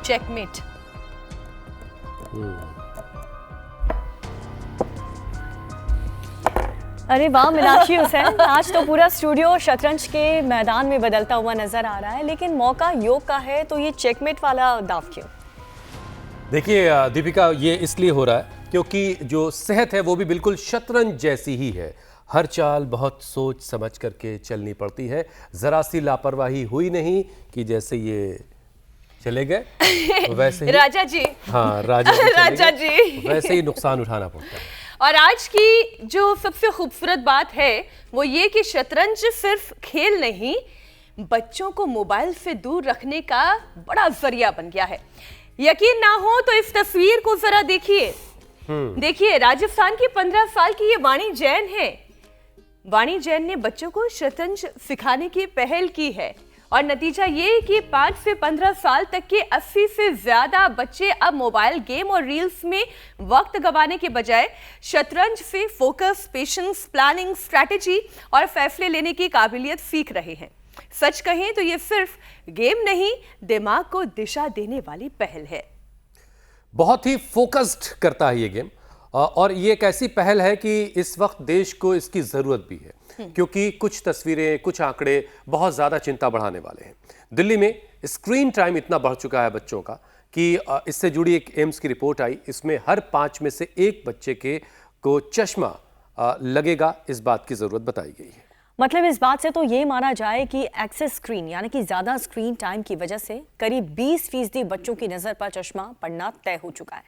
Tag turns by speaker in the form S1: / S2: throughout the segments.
S1: Checkmate.
S2: अरे वाह मीनाक्षी हुसैन, आज तो पूरा स्टूडियो शतरंज के मैदान में बदलता हुआ नजर आ रहा है, लेकिन मौका योग का है तो ये चेकमेट वाला दाव क्यों?
S3: देखिए दीपिका, ये इसलिए हो रहा है क्योंकि जो सेहत है वो भी बिल्कुल शतरंज जैसी ही है। हर चाल बहुत सोच समझ करके चलनी पड़ती है। जरा सी लापरवाही हुई नहीं कि जैसे ये चले गए वैसे ही
S1: राजा जी,
S3: हाँ राजा जी
S1: राजा जी
S3: वैसे ही नुकसान उठाना पड़ता है।
S1: और आज की जो सबसे खूबसूरत बात है वो ये कि शतरंज सिर्फ खेल नहीं, बच्चों को मोबाइल से दूर रखने का बड़ा जरिया बन गया है। यकीन ना हो तो इस तस्वीर को जरा देखिए। देखिए, राजस्थान की 15 साल की ये वाणी जैन है। वाणी जैन ने बच्चों को शतरंज सिखाने की पहल की है और नतीजा ये कि 5 से 15 साल तक के 80 से ज्यादा बच्चे अब मोबाइल गेम और रील्स में वक्त गंवाने के बजाय शतरंज से फोकस, पेशेंस, प्लानिंग, स्ट्रैटेजी और फैसले लेने की काबिलियत सीख रहे हैं। सच कहें तो ये सिर्फ गेम नहीं, दिमाग को दिशा देने वाली पहल है।
S3: बहुत ही फोकस्ड करता है ये गेम और ये एक ऐसी पहल है कि इस वक्त देश को इसकी जरूरत भी है, क्योंकि कुछ तस्वीरें, कुछ आंकड़े बहुत ज्यादा चिंता बढ़ाने वाले हैं। दिल्ली में स्क्रीन टाइम इतना बढ़ चुका है बच्चों का कि इससे जुड़ी एक एम्स की रिपोर्ट आई। इसमें हर 5 में से 1 बच्चे को चश्मा लगेगा, इस बात की जरूरत बताई गई है।
S2: मतलब इस बात से तो ये माना जाए कि एक्सेस स्क्रीन यानी कि ज्यादा स्क्रीन टाइम की वजह से करीब 20% बच्चों की नजर पर चश्मा पड़ना तय हो चुका है,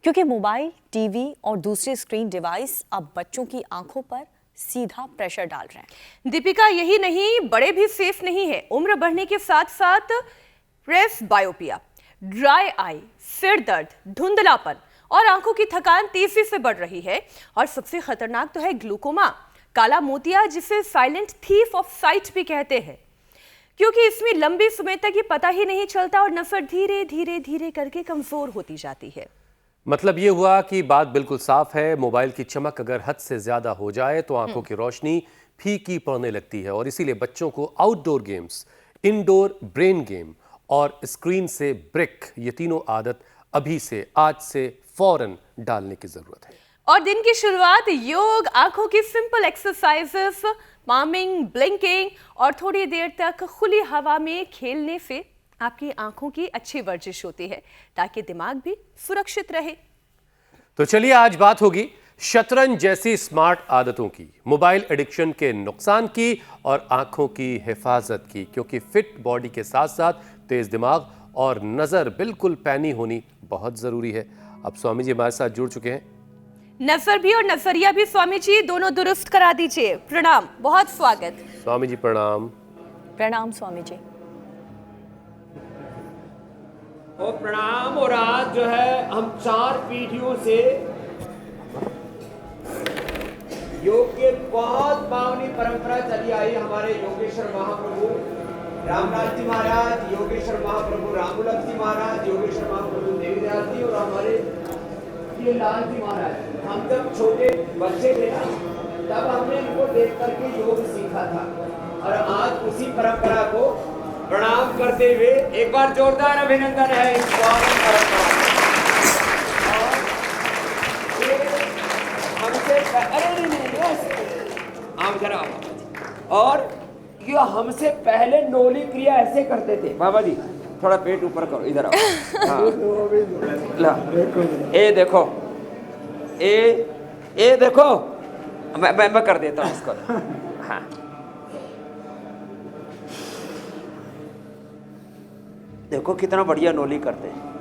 S2: क्योंकि मोबाइल, टीवी और दूसरे स्क्रीन डिवाइस अब बच्चों की आंखों पर सीधा प्रेशर डाल रहे हैं।
S1: दीपिका, यही नहीं, बड़े भी सेफ नहीं है। उम्र बढ़ने के साथ साथ प्रेस बायोपिया, ड्राई आई, सिर दर्द, धुंधलापन और आंखों की थकान तेजी से बढ़ रही है। और सबसे खतरनाक तो है ग्लूकोमा, काला मोतिया, जिसे साइलेंट थीफ ऑफ साइट भी कहते हैं, क्योंकि इसमें लंबे समय तक ये पता ही नहीं चलता और नजर धीरे धीरे धीरे करके कमजोर होती जाती है।
S3: मतलब ये हुआ कि बात बिल्कुल साफ है, मोबाइल की चमक अगर हद से ज्यादा हो जाए तो आंखों की रोशनी फीकी पड़ने लगती है और इसीलिए बच्चों को outdoor games, indoor brain game और स्क्रीन से ब्रेक, ये तीनों आदत अभी से, आज से फौरन डालने की जरूरत है।
S1: और दिन की शुरुआत योग, आंखों की सिंपल एक्सरसाइजेस, पामिंग, ब्लिंकिंग और थोड़ी देर तक खुली हवा में खेलने से आपकी आंखों की अच्छी वर्जिश होती है, ताकि दिमाग भी सुरक्षित रहे।
S3: तो चलिए आज बात होगी शतरंज जैसी स्मार्ट आदतों की, मोबाइल एडिक्शन के नुकसान की और आंखों की हिफाजत की, क्योंकि फिट बॉडी के साथ साथ तेज दिमाग और नजर बिल्कुल पैनी होनी बहुत जरूरी है। अब स्वामी जी हमारे साथ जुड़ चुके हैं।
S1: नजर भी और नजरिया भी स्वामी जी दोनों दुरुस्त करा दीजिए। प्रणाम, बहुत स्वागत।
S3: स्वामी जी प्रणाम।
S2: प्रणाम स्वामी जी।
S4: और प्रणाम। और आज जो है हम 4 पीढ़ियों से योग के बहुत पावनी परंपरा चली आई। हमारे योगेश्वर महाप्रभु रामराज जी महाराज, योगेश्वर महाप्रभु रामूलक जी महाराज, योगेश्वर महाप्रभु देवीदयाल जी और हमारे ये लाल जी महाराज। हम जब छोटे बच्चे थे ना, तब हमने इनको देख करके योग सीखा था और आज उसी परंपरा को प्रणाम करते हुए एक बार जोरदार अभिनंदन है इस परंपरा। और ये हमसे पहले नोली क्रिया ऐसे करते थे। बाबा जी थोड़ा पेट ऊपर करो, इधर आओ। हाँ। ए देखो, ए देखो, मैं कर देता हूँ इसको। हाँ, देखो कितना बढ़िया नोली करते हैं।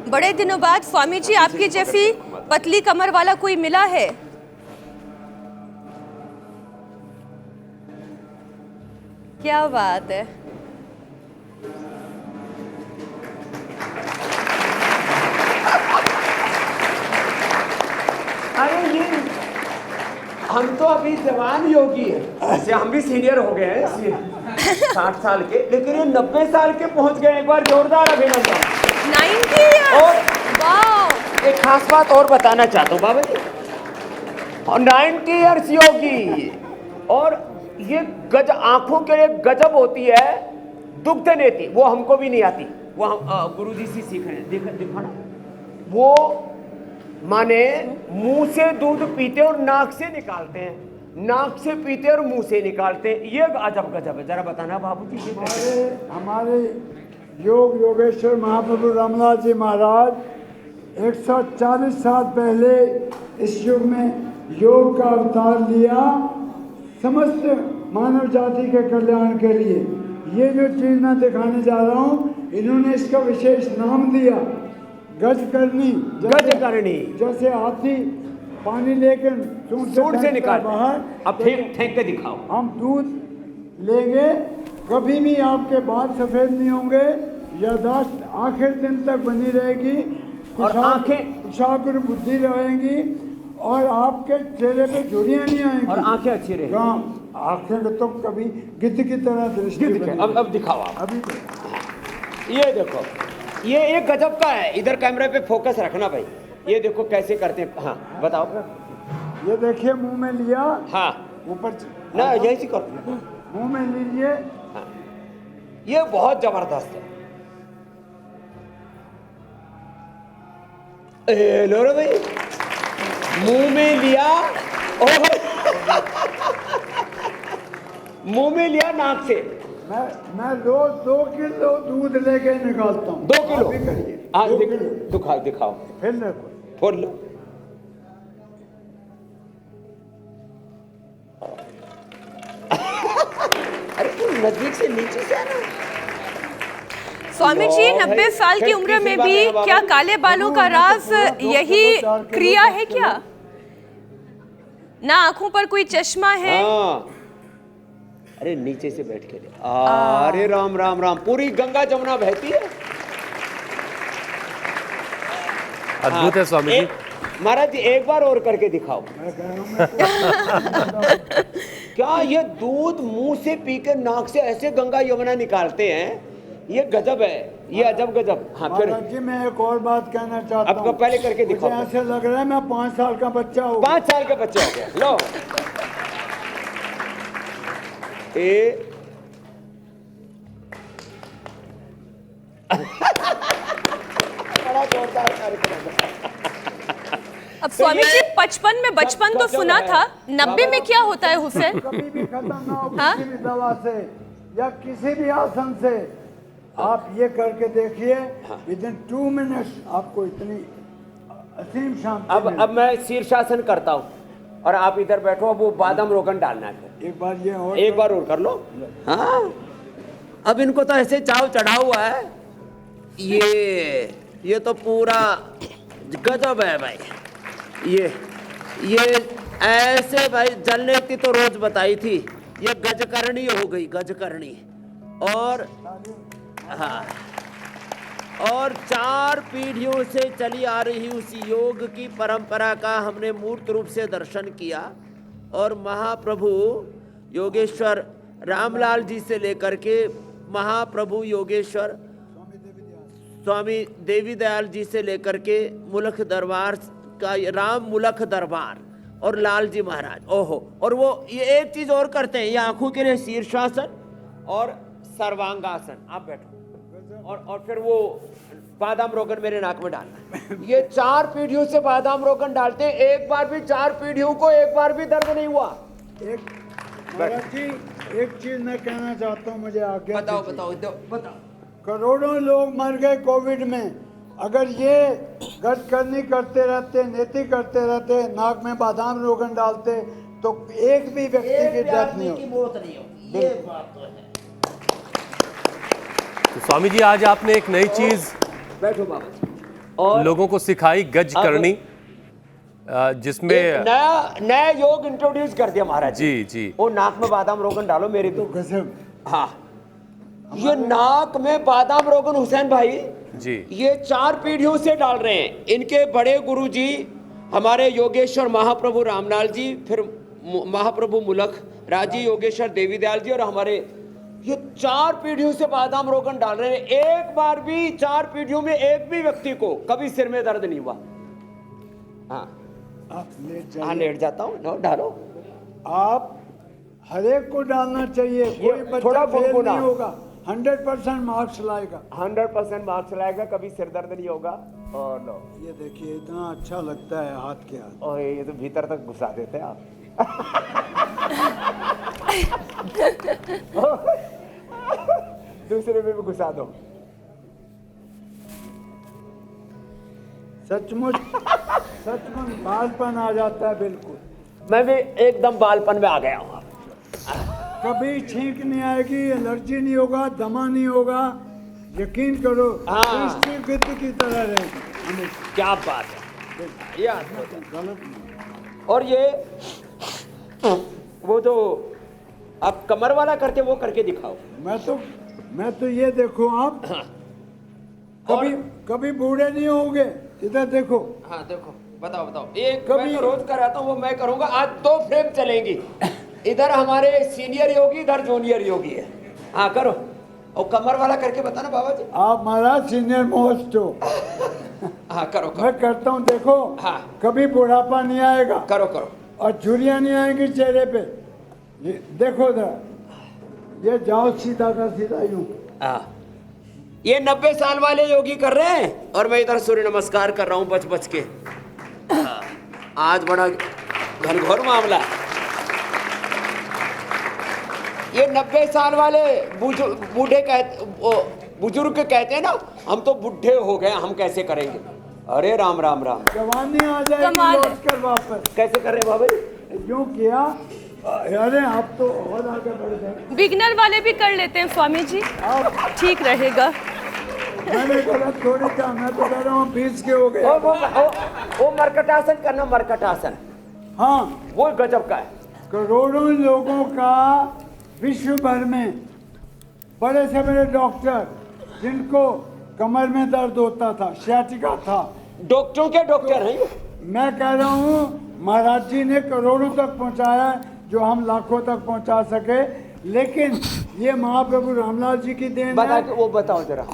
S1: बड़े दिनों बाद स्वामी जी आपकी जैसी पतली कमर वाला कोई मिला है? क्या बात है।
S4: अरे ये हम तो अभी जवान योगी है, ऐसे हम भी सीनियर हो गए हैं 60 साल के, लेकिन ये 90 साल के पहुंच गए। एक बार जोरदार अभिनंदन।
S1: 90 years?
S4: और
S1: वाह,
S4: एक खास बात और बताना चाहता हूँ बाबा जी, और 90 इयर्स योगी। और ये आंखों के लिए गजब होती है दुग्ध नेति, वो हमको भी नहीं आती, वो हम गुरुजी से सीख रहे हैं। देखा ना, वो माने मुंह से दूध पीते और नाक से निकालते हैं, नाक से पीते और मुंह से निकालते हैं। ये अजब गजब है। जरा बताना बाबूजी, ये कैसे?
S5: हमारे योगेश्वर महाप्रभु रामलाल जी महाराज 140 साल पहले इस युग में योग का अवतार लिया, समस्त मानव जाति के कल्याण के लिए। ये जो चीज मैं दिखाने जा रहा हूँ, इन्होंने इसका विशेष नाम दिया गजकरणी।
S4: गजकरणी,
S5: जैसे हाथी पानी लेकर
S4: सूंड से निकाल
S5: बाहर,
S4: अब फेंक के दिखाओ।
S5: हम दूध लेंगे, कभी भी आपके बाल सफेद नहीं होंगे, याददाश्त आखिर दिन तक बनी रहेगी,
S4: और आंखें
S5: कुशाग्र बुद्धि रहेगी, और आपके चेहरे पे झुर्रियां नहीं आएंगी,
S4: और आंखें अच्छी रहेगी।
S5: हाँ, आंखें तो कभी गिद्ध की तरह दृष्टि बनेगी।
S4: अब दिखाओ आप।
S5: अभी
S4: ये देखो, ये एक गजब का है। इधर कैमरे पे फोकस रखना भाई। ये देखो कैसे करते हैं। हाँ बताओ।
S5: ये देखिए, मुंह में लिया,
S4: हाँ
S5: ऊपर
S4: ना, यही सी करो,
S5: मुंह में लीजिए।
S4: हाँ। ये बहुत जबरदस्त है। लो रे भाई, मुंह में लिया और मुंह में लिया, नाक से।
S5: मैं रोज 2 किलो दूध लेके निकालता हूँ।
S4: 2 किलो?
S5: आप भी करिए।
S4: हाँ
S5: 2 किलो।
S4: दिखाओ।
S5: फिर देखो,
S4: फोड़ लो। अरे तू नजदीक से नीचे से आना।
S1: स्वामी जी, 90 साल की उम्र में भी क्या काले बालों का राज यही क्रिया है क्या? ना आंखों पर कोई चश्मा है?
S4: हाँ। अरे नीचे से बैठ के अरे राम राम राम, पूरी गंगा जमुना बहती है।
S3: अद्भुत है स्वामी जी।
S4: महाराज जी एक बार और करके दिखाओ। क्या ये दूध मुंह से पी के नाक से ऐसे गंगा यमुना निकालते हैं? ये गजब है, ये अजब गजब। हाँ फिर
S5: महाराज जी, मैं एक और बात कहना चाहता
S4: आपको
S5: हूँ।
S4: पहले करके दिखाओ।
S5: मुझे ऐसे लग रहा है मैं 5 साल का बच्चा हूँ।
S4: 5 साल का बच्चा हो गया। लो बड़ा जोरदार कार्यक्रम है।
S1: अब स्वामी जी, 55 में बचपन तो सुना था, 90 में क्या होता है हुसैन?
S5: कभी भी खत्म ना हो
S1: हाँ?
S5: किसी भी दवा से या किसी भी आसन से। आप ये करके देखिए, विदिन 2 मिनट्स आपको इतनी असीम शांति
S4: अब मैं शीर्षासन करता हूँ और आप इधर बैठो। अब वो बादाम रोगन डालना है।
S5: एक बार ये और
S4: एक बार और कर लो। हाँ अब इनको तो ऐसे चाव चढ़ा हुआ है। ये तो पूरा गजब है भाई। ये ऐसे भाई जलने की तो रोज बताई थी। ये गजकरणी हो गई, गजकरणी। और हाँ, और 4 पीढ़ियों से चली आ रही उस योग की परंपरा का हमने मूर्त रूप से दर्शन किया। और महाप्रभु योगेश्वर रामलाल जी से लेकर के महाप्रभु योगेश्वर स्वामी देवी दयाल जी से लेकर के मुलख दरबार का राम मुलख दरबार और लाल जी महाराज, ओहो। और वो ये एक चीज और करते हैं, ये आंखों के लिए शीर्षासन और सर्वांगासन। आप बैठो। और फिर वो बादाम रोगन मेरे नाक में डालना है। ये 4 पीढ़ियों से बादाम रोगन डालते हैं। एक बार भी 4 पीढ़ियों को एक बार भी दर्द नहीं हुआ।
S5: एक महाराज जी, एक चीज मैं कहना चाहता हूँ, मुझे आगे
S4: बताओ।
S5: करोड़ों लोग मर गए कोविड में। अगर ये गजकरणी करते रहते, नेति करते रहते, नाक में बादाम रोगन डालते, तो एक भी व्यक्ति की डेथ नहीं होती।
S4: ये बात तो है।
S3: तो स्वामी जी, आज आपने एक नई चीज
S4: बैठो बाबा। और
S3: लोगों को सिखाई, गजकरणी, जिसमें
S4: नया योग इंट्रोड्यूस कर दिया महाराज
S3: जी।
S4: वो नाक में बादाम रोगन डालो मेरी तो।
S5: गजब।
S4: हाँ, ये नाक में बादाम रोगन हुसैन भाई
S3: जी,
S4: ये 4 पीढ़ियों से डाल रहे हैं। इनके बड़े गुरु जी हमारे योगेश्वर महाप्रभु रामलाल जी, फिर महाप्रभु मुलख राजी योगेश्वर देवी दयाल जी, और हमारे ये 4 पीढ़ियों से बादाम रोगन डाल रहे हैं। एक बार भी 4 पीढ़ियों में एक भी व्यक्ति को कभी सिर में दर्द नहीं हुआ। हाँ
S5: आप लेट जाइए।
S4: हाँ लेट जाता हूँ। नो डालो।
S5: आप हर एक को डालना चाहिए, कोई बच्चा
S4: थोड़ा
S5: फेल
S4: गुनगुना।
S5: नहीं होगा। 100% मार्क्स लाएगा।
S4: 100% मार्क्स लाएगा, कभी सिर दर्द नहीं होगा। और लो,
S5: ये देखिए इतना अच्छा लगता है हाथ के हाथ।
S4: ओए ये तो भीतर तक घुसा देते हैं आप। दूसरे में भी घुसा दो।
S5: सचमुच बालपन आ जाता है बिल्कुल।
S4: मैं भी एकदम बालपन में आ गया हूँ।
S5: कभी छींक नहीं आएगी, एलर्जी नहीं होगा, दमा नहीं होगा। यकीन करो,
S4: हाँ।
S5: विद्युत की तरह रहेगी हमेशा।
S4: क्या बात है, ये अद्भुत है।
S5: गलत नहीं।
S4: और ये वो जो आप कमर वाला करते वो करके दिखाओ।
S5: मैं तो ये देखो आप कभी बूढ़े नहीं होगे। इधर देखो।
S4: हाँ देखो, बताओ बताओ। एक
S5: कभी-
S4: मैं तो रोज कराता हूँ, वो मैं करूंगा। आज 2 फ्रेम चलेंगी। इधर हमारे सीनियर योगी, इधर जूनियर योगी है। हाँ करो, और कमर वाला करके बताना बाबा जी।
S5: आप महाराज सीनियर मोस्ट हो।
S4: हाँ करो करो
S5: मैं करता हूँ, देखो।
S4: हाँ।
S5: कभी बुढ़ापा नहीं आएगा
S4: करो करो।
S5: और झुर्रियाँ नहीं आएंगी चेहरे पे। ये देखो जरा, ये जाओ सीधा का सीधा यूं।
S4: हाँ, ये 90 साल वाले योगी कर रहे हैं और मैं इधर सूर्य नमस्कार कर रहा हूँ बच बच के। हाँ, आज बड़ा घनघोर मामला है। ये 90 साल वाले बुजुर्ग कहते हैं ना, हम तो बुढ़े हो गए, हम कैसे करेंगे। अरे राम राम राम,
S5: जवानी आ जाएगी
S1: कमाल है।
S5: लौट कर वापस।
S4: कैसे कर रहे हैं बाबा जी।
S5: यूं किया, अरे आप तो और आगे बढ़ गए।
S1: बिगनर वाले भी कर लेते हैं स्वामी जी, ठीक रहेगा।
S5: मैंने गलत थोड़ी कहा, मैं तो कह रहा हूँ 20 के हो गए।
S4: वो मरकटासन करना, मरकटासन।
S5: हाँ,
S4: वो गजब का है।
S5: करोड़ों लोगों का विश्व भर में बड़े से बड़े डॉक्टर जिनको कमर में दर्द होता था, सियाटिका था,
S4: डॉक्टरों के डॉक्टर हैं।
S5: मैं कह रहा हूँ महाराज जी ने करोड़ों तक पहुँचाया, जो हम लाखों तक पहुँचा सके। लेकिन ये महाप्रभु रामलाल जी की देन
S4: बता
S5: है।
S4: के वो बताओ जरा।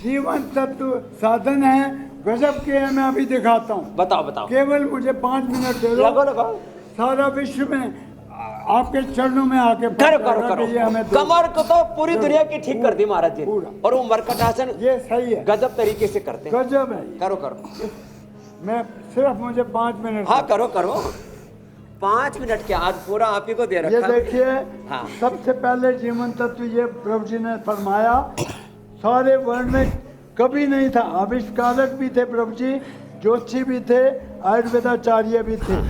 S5: जीवन तत्व साधन है, गजब के है। मैं अभी दिखाता हूँ।
S4: बताओ बताओ।
S5: केवल मुझे 5 मिनट दे दो।
S4: लगाओ लगाओ।
S5: सारा विश्व में आपके चरणों में आके
S4: करो करो करो।
S5: ये हमें दो।
S4: कमर को तो पूरी दुनिया की ठीक कर दी महाराज जी।
S5: पूरा।
S4: और वो मरकटासन
S5: ये सही है,
S4: गजब तरीके से करते हैं।
S5: गजब है ये।
S4: करो करो।
S5: मैं सिर्फ मुझे 5 मिनट।
S4: हाँ करो करो। 5 मिनट क्या, आज पूरा आप ही को दे
S5: ये
S4: रखा।
S5: देखिए,
S4: हाँ।
S5: सबसे पहले जीवन तत्व ये प्रभु जी ने फरमाया, सारे वर्ल्ड में कभी नहीं था। आविष्कारक भी थे प्रभु जी, ज्योतिषी भी थे, आयुर्वेदाचार्य भी थे, और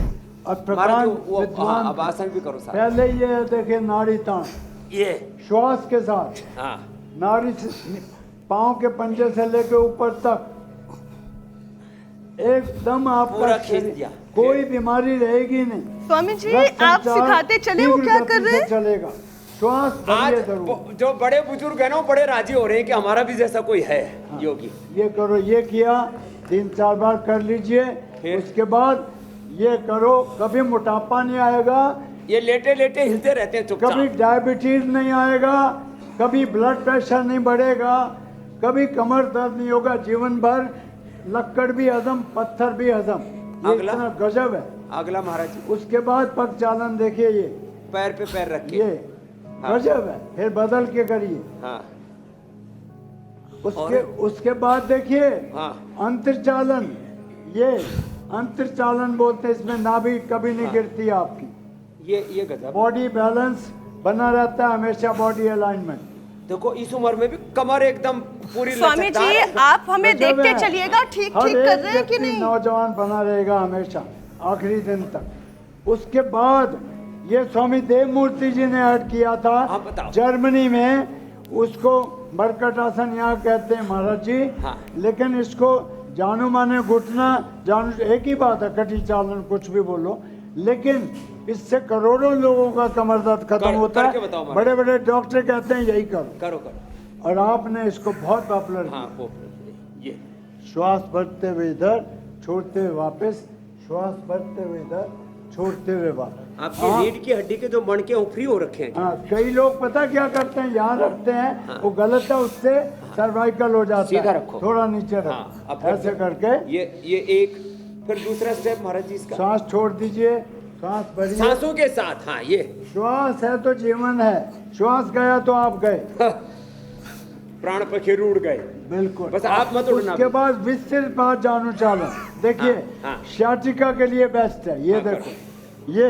S4: महाराज
S5: प्रकांड
S4: जी, वो
S5: विद्वान
S4: अब
S5: थे।
S4: आसन भी करो साहब।
S5: पहले ये देखिए नाड़ी तान,
S4: ये
S5: श्वास के साथ
S4: हाँ
S5: नाड़ी से पाँव के पंजे से लेके ऊपर तक एकदम आपका
S4: पूरा खींच
S5: शरीर-
S4: दिया।
S5: कोई बीमारी रहेगी नहीं।
S1: स्वामी जी
S5: रक्त
S1: आप
S5: संचार
S1: सिखाते चले, वो
S5: शीघ्र
S1: क्या
S5: गति
S1: कर रहे
S5: से
S1: हैं?
S5: चलेगा। श्वास
S4: आज
S5: भरिए जरूर।
S4: जो बड़े बुजुर्ग है ना, वो बड़े राजी हो रहे हैं कि हमारा भी जैसा कोई है योगी।
S5: ये करो, ये किया 3-4 बार कर लीजिए।
S4: फिर?
S5: उसके बाद ये करो, कभी मोटापा नहीं आएगा,
S4: ये लेटे लेटे हिलते रहते हैं
S5: कभी
S4: चुपचाप।
S5: डायबिटीज नहीं आएगा, कभी ब्लड प्रेशर नहीं बढ़ेगा, कभी कमर दर्द नहीं होगा। जीवन भर लक्कड़ भी हजम, पत्थर भी हजम। ये
S4: अगला?
S5: इतना गजब है।
S4: अगला महाराज जी,
S5: उसके बाद पग चालन देखिए, ये
S4: पैर पे पैर रख के।
S5: ये
S4: हाँ।
S5: गजब है। फिर बदल के करिए।
S4: हाँ
S5: उसके बाद देखिए
S4: हाँ।
S5: अंतरचालन, ये अंतरचालन बोलते हैं। इसमें नाभि कभी नहीं गिरती आपकी,
S4: ये गजब।
S5: बॉडी बैलेंस बना रहता है हमेशा, बॉडी अलाइनमेंट।
S4: देखो इस उम्र में भी कमर एकदम पूरी
S1: स्वामी
S4: लचकदार
S1: जी
S4: है।
S1: आप हमें
S5: गजब
S1: देखते
S5: है।
S1: चलिएगा, ठीक
S5: हर
S1: ठीक
S5: एक
S1: कर रहे हैं कि
S5: व्यक्ति
S1: नहीं।
S5: नौजवान बना रहेगा हमेशा आखिरी दिन तक। उसके बाद ये स्वामी देव मूर्ति जी ने ऐड किया था
S4: हाँ, बताओ।
S5: जर्मनी में। उसको मरकट आसन यहाँ कहते हैं महाराज जी।
S4: हाँ।
S5: लेकिन इसको जानू माने घुटना, जानू एक ही बात है, कटी चालन कुछ भी बोलो। लेकिन इससे करोड़ों लोगों का कमर दर्द खत्म होता
S4: करके
S5: है।
S4: बताओ महाराज।
S5: बड़े बड़े डॉक्टर कहते हैं यही करो,
S4: करो करो।
S5: और आपने इसको बहुत पॉपुलर किया।
S4: हाँ वो ये
S5: श्वास भरते हुए इधर, छोड़ते हुए वापस, श्वास भरते हुए इधर, छोड़ते हुए वापस।
S4: आपकी रीढ़ की हड्डी के जो मणके हैं फ्री हो रखे हैं।
S5: हाँ, कई लोग पता क्या करते हैं, यहाँ रखते हैं, वो गलत है, उससे सर्वाइकल हो जाता
S4: सीधा
S5: है।
S4: रखो।
S5: थोड़ा नीचे रखो।
S4: हाँ, अब
S5: ऐसे करके
S4: ये एक, फिर दूसरा स्टेप महाराज जी इसका।
S5: सांस छोड़ दीजिए, सांस भरिए।
S4: सांसों के साथ। हाँ ये
S5: श्वास है तो जीवन है, श्वास गया तो आप गए।
S4: प्राण पक्षी रूड़ गए।
S5: बिल्कुल।
S4: बस आप मत उड़ना।
S5: उसके बाद विस्तृत बात जानू चालो। देखिए
S4: हाँ।
S5: शाटिका के लिए बेस्ट है ये। देखो ये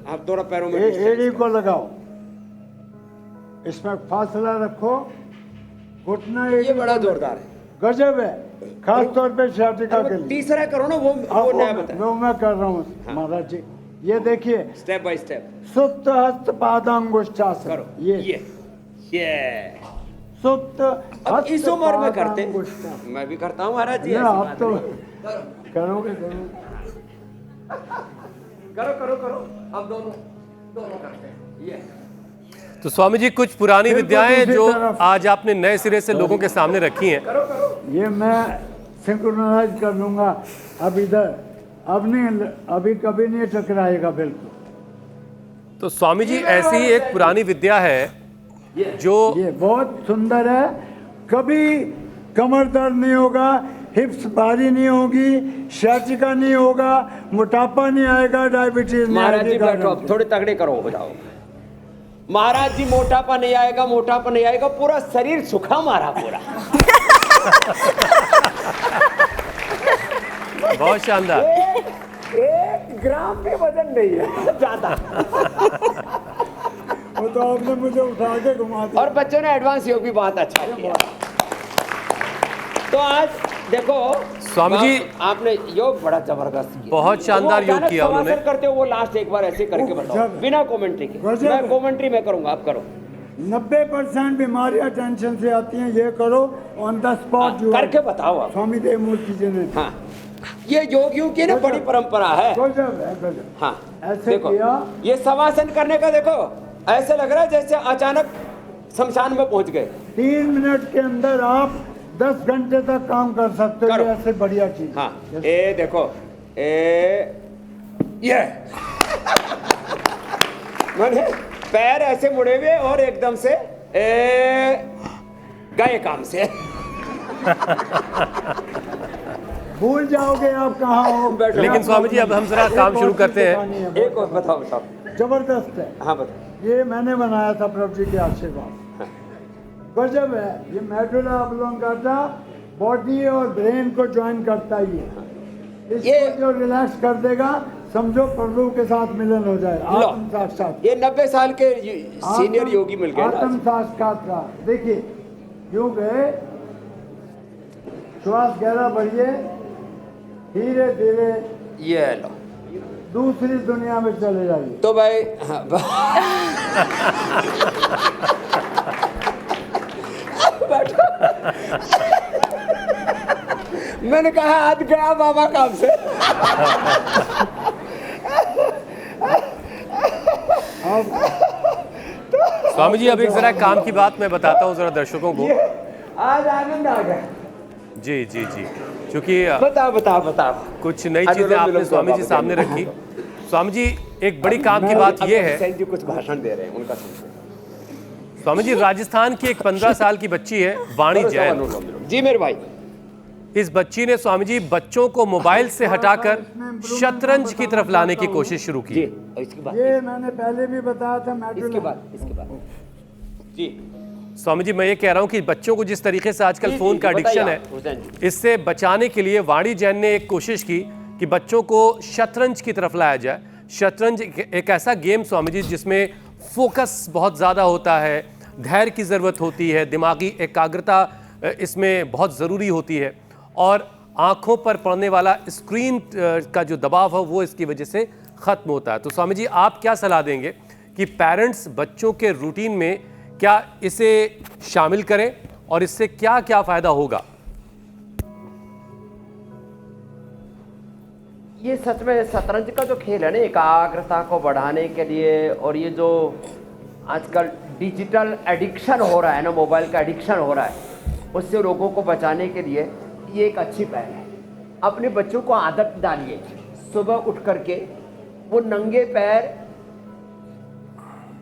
S4: आप थोड़ा पैरों में
S5: एड़ी को लगाओ, इसमें फासला रखो, घुटना
S4: ये बड़ा जोरदार है।
S5: गजब है, खास तौर पे शाटिका के लिए।
S4: तीसरा करो ना, वो नया बताए।
S5: वो मैं कर रहा हूँ महाराज जी। ये देखिए
S4: स्टेप बाय स्टेप
S5: सुप्त हस्त पादांगुष्ठासन।
S4: करो।
S5: ये
S4: अब
S5: सुप्त हस्त
S4: इस उम्र में करते,
S5: पादांगुष्ठासन।
S4: मैं भी करता हूँ महाराज जी।
S5: ना,
S4: ऐसी
S5: आप
S4: बात
S5: तो
S4: नहीं।
S5: करोगे
S4: करो करो करो। अब दोनों दोनों करते हैं। ये
S3: तो स्वामी जी कुछ पुरानी
S5: बिल्कुल
S3: विद्याएं
S5: दूसरी
S3: जो
S5: तरफ।
S3: आज आपने नए सिरे से लोगों के सामने रखी हैं।
S5: ये मैं सिंक्रोनाइज कर लूंगा। अब इधर अब नहीं, अभी कभी नहीं टकराएगा बिल्कुल।
S3: तो स्वामी जी ऐसी ही एक पुरानी विद्या है जो
S5: ये बहुत सुंदर है। कभी कमर दर्द नहीं होगा, हिप्स भारी नहीं होगी, शाटिका नहीं होगा, मोटापा नहीं आएगा, डायबिटीज नहीं
S4: महाराज जी
S5: आएगी।
S4: बैठो, अब थोड़े तगड़े करो, हो जाओ। महाराज जी मोटापा नहीं आएगा, मोटापा नहीं आएगा, पूरा शरीर सुखा मारा पूरा।
S3: बहुत शानदार।
S4: एक ग्राम भी वजन नहीं है ज्यादा।
S5: वो तो आपने मुझे उठा के घुमा दिया।
S4: और बच्चों ने एडवांस योग भी बहुत अच्छा किया। तो आज देखो
S3: स्वामी जी,
S4: आपने योग बड़ा जबरदस्त किया,
S3: बहुत शानदार
S4: वो
S3: योग
S4: अचानक
S3: किया उन्होंने।
S4: समासन करते हो वो लास्ट एक बार ऐसे करके बताओ,
S5: गजब।
S4: बिना कमेंट्री के।
S5: गजब।
S4: मैं कमेंट्री में करूंगा, आप करो।
S5: 90% बीमारियां टेंशन से आती हैं। ये करो ऑन द स्पॉट।
S4: करके बताओ आप।
S5: स्वामी देव मूर्ति जी ने
S4: हाँ, ये योगियों की ना बड़ी परंपरा है।
S5: गजब है, गजब।
S4: हाँ
S5: ऐसे
S4: देखो,
S5: किया।
S4: ये समासन करने का देखो, ऐसे लग रहा है जैसे अचानक शमशान में पहुंच गए।
S5: 3 मिनट के अंदर आप 10 घंटे तक काम कर सकते हो।
S4: करो।
S5: ये ऐसे बढ़िया चीज।
S4: हाँ, ए देखो, ये मैंने पैर ऐसे मुड़े हुए और एकदम से गए काम से।
S5: भूल जाओगे आप कहाँ हो।
S4: बैठो।
S3: लेकिन स्वामी जी अब हम जरा काम शुरू करते हैं।
S4: एक और बताओ बताओ।
S5: जबरदस्त है।
S4: हाँ बताओ।
S5: ये मैंने बनाया था प्रभु जी के आशीर्वाद। गजब है। ये मेडुला ऑब्लोंगाटा बॉडी और ब्रेन को ज्वाइन करता ही है। इसको जो रिलैक्स कर देगा, समझो प्रभु के साथ मिलन हो जाए।
S4: लो,
S5: आत्म साक्षात।
S4: ये 90 साल के सीनियर योगी मिल गए ना
S5: आत्म
S4: आज।
S5: साक्षात्कार। देखिए यूं गए, श्वास गहरा बढ़िए, धीरे धीरे
S4: ये लो,
S5: दूसरी दुनिया में चले जाइए।
S4: तो भाई हाँ, बैठो। मैंने कहा आज गया बाबा काम से।
S3: स्वामी जी अब एक जरा काम की बात मैं बताता हूँ जरा दर्शकों को।
S4: आज आनंद आ गया।
S3: जी जी जी, क्योंकि
S4: बताओ बताओ बताओ।
S3: कुछ नई चीजें आपने स्वामी जी सामने रखी। स्वामी जी एक बड़ी काम की बात यह है,
S4: सैन जी कुछ भाषण दे रहे हैं, उनका सुनते
S3: स्वामी जी राजस्थान की एक 15 साल की बच्ची है वाणी जैन।
S4: जी मेरे भाई।
S3: इस बच्ची ने स्वामी जी बच्चों को मोबाइल से हटाकर शतरंज की तरफ लाने की कोशिश शुरू
S4: जी
S3: की।
S4: इसके बाद
S5: ये मैंने पहले भी बताया था।
S4: इसके बाद जी
S3: स्वामी जी मैं ये कह रहा हूँ कि बच्चों को जिस तरीके से आजकल
S4: जी,
S3: फोन
S4: जी,
S3: का
S4: बताइए
S3: एडिक्शन
S4: आप, हुसैन
S3: है,
S4: जी।
S3: इससे बचाने के लिए वाणी जैन ने एक कोशिश की कि बच्चों को शतरंज की तरफ लाया जाए। शतरंज एक ऐसा गेम स्वामी जी जिसमें फोकस बहुत ज़्यादा होता है, धैर्य की ज़रूरत होती है, दिमागी एकाग्रता इसमें बहुत ज़रूरी होती है और आँखों पर पड़ने वाला स्क्रीन का जो दबाव है वो इसकी वजह से ख़त्म होता है। तो स्वामी जी आप क्या सलाह देंगे कि पेरेंट्स बच्चों के रूटीन में क्या इसे शामिल करें और इससे क्या क्या फ़ायदा होगा?
S4: ये सच में शतरंज का जो खेल है ना, एकाग्रता को बढ़ाने के लिए, और ये जो आजकल डिजिटल एडिक्शन हो रहा है ना, मोबाइल का एडिक्शन हो रहा है, उससे लोगों को बचाने के लिए ये एक अच्छी पहल है। अपने बच्चों को आदत डालिए, सुबह उठ करके वो नंगे पैर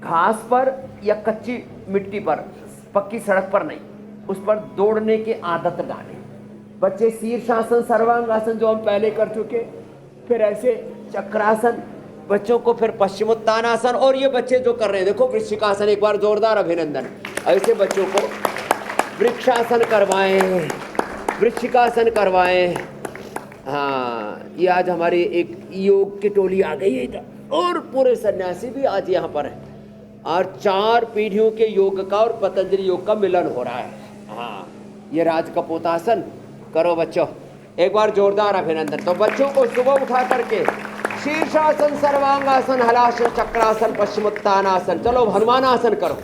S4: घास पर या कच्ची मिट्टी पर, पक्की सड़क पर नहीं, उस पर दौड़ने की आदत डालें। बच्चे शीर्षासन, सर्वांगासन जो हम पहले कर चुके, फिर ऐसे चक्रासन, बच्चों को फिर पश्चिमोत्तानासन, और ये बच्चे जो कर रहे हैं देखो वृश्चिकासन, एक बार जोरदार अभिनंदन। ऐसे बच्चों को वृक्षासन करवाएं, वृश्चिकासन करवाएं। हाँ, ये आज हमारी एक योग की टोली आ गई है इधर, और पूरे सन्यासी भी आज यहाँ पर है, और 4 पीढ़ियों के योग का और पतंजलि योग का मिलन हो रहा है। हाँ, ये राजकपोतासन करो बच्चों, एक बार जोरदार अभिनंदन। तो बच्चों को सुबह उठा करके शीर्षासन, सर्वांगासन, हलासन, चक्रासन, पश्चिमोत्तानासन, चलो हनुमान आसन करो,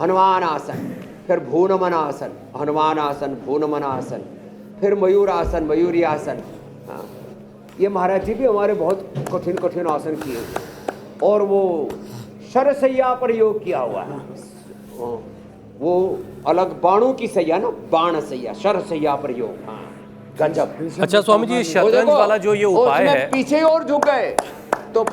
S4: हनुमान आसन, फिर भूनमन आसन, हनुमान आसन, भूनमन आसन, फिर मयूर आसन, मयूरी आसन। हाँ, ये महाराज जी भी हमारे बहुत कठिन कठिन आसन किए, और वो शरसैया पर योग किया हुआ है, वो अलग बाणों की सैया ना, बाण सैया, शरसैया पर योग। हाँ, गंजब।
S3: अच्छा स्वामी जी,
S4: वो
S3: शतरंज
S4: देखो,
S3: वाला जो ये उपाय
S4: उसमें
S3: है,
S4: पीछे और झुक गए तो